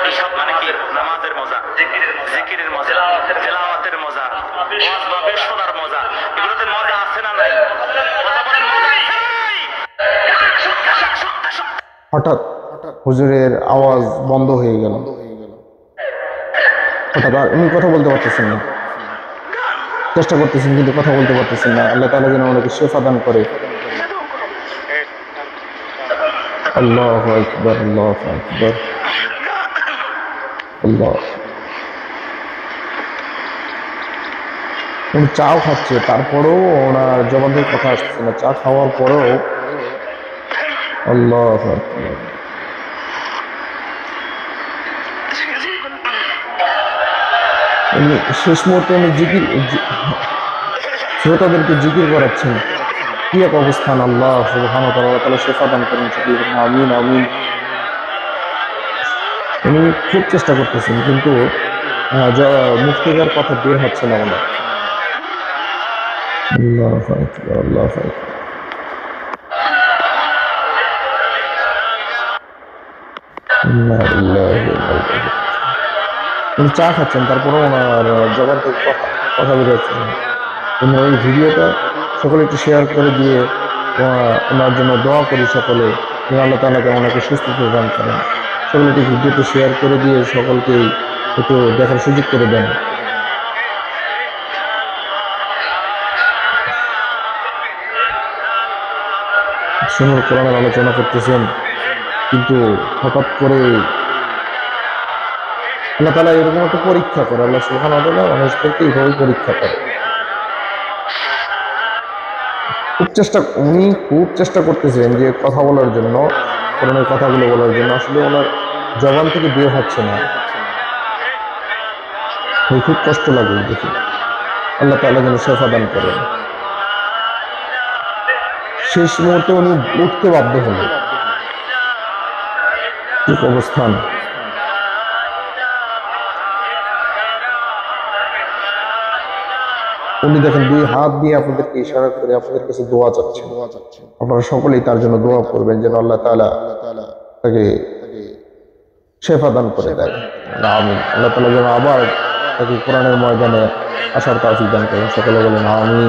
এসব মানে কি? নামাজের মজা, জিকিরের মজা, তেলাওয়াতের মজা, ওয়াজ মাহফিল শোনার মজা, এগুলোতে মজা আছে না নাই? কথা বলেন, মজা আছে না নাই? হঠাৎ হুজুরের আওয়াজ বন্ধ হয়ে গেল। হঠাৎ আর উনি কথা বলতে পারতেছেন না, চেষ্টা করতেছেন কিন্তু কথা বলতে পারতেছেন না। আল্লাহ তাআলা যেন ওনাকে শিফা দান করে। আল্লাহু আকবার, আল্লাহু আকবার, আল্লাহ। উনি চাও খাচ্ছে, তারপরেও ওনার জবান থেকে কথা আসছে না। চা খাওয়ার পরেও আল্লাহু আকবার। উনি শেষ মুহূর্তে উনি জিকির, শ্রোতাদেরকে জিকির করাচ্ছেন। কি এক অবস্থান! আল্লাহ সুবহানাহু ওয়া তাআলা শিফা দান করেন। আমিন, আমিন। উনি খুব চেষ্টা করতেছেন কিন্তু মুখ থেকে আর কথা বের হচ্ছে না ওনার। আল্লাহু আকবার, আল্লাহু আকবার। উনি চা খাচ্ছেন, তারপরে ওনার জবান থেকে কথা বের হচ্ছে না। ওই ভিডিওটা সকলে একটু শেয়ার করে দিয়ে ওনার জন্য দোয়া করি সকলে, আল্লাহ তাআলা ওনাকে সুস্থতা দান করেন। সকলে একটু ভিডিওটা শেয়ার করে দিয়ে সকলকে একটু দেখার সুযোগ করে দেন। সুন্দর কোরআনের আলোচনা করতেছেন, কিন্তু হঠাৎ করে আল্লাহ তাআলা এরকম একটা পরীক্ষা করে। আল্লাহ সুবহানাহু ওয়া তাআলা মানুষদেরকে এইভাবে পরীক্ষা করে। উনি খুব চেষ্টা করতেছেন যে কথা বলার জন্য, কোরআনের কথাগুলো বলার জন্য, আসলে ওনার জবান থেকে বের হচ্ছে না। খুব কষ্ট লাগে দেখি। আল্লাহ তাআলা যেন শিফা দান করেন। শেষ মুহূর্তে উনি উঠতে বাধ্য হলেন। ঠিক অবস্থান! উনি দেখেন দুই হাত দিয়ে আপনাদেরকে ইশারা করে আপনাদের কাছে দোয়া চাচ্ছেন। আপনারা সকলেই তার জন্য দোয়া করবেন যেন আল্লাহ তাআলা তাকে শিফা দান করে দেয়। আমিন। আল্লাহ তাআলা যেন আবার তাকে কোরআনের ময়দানে আসার তৌফিক দান করেন। সকলে বলেন আমিন।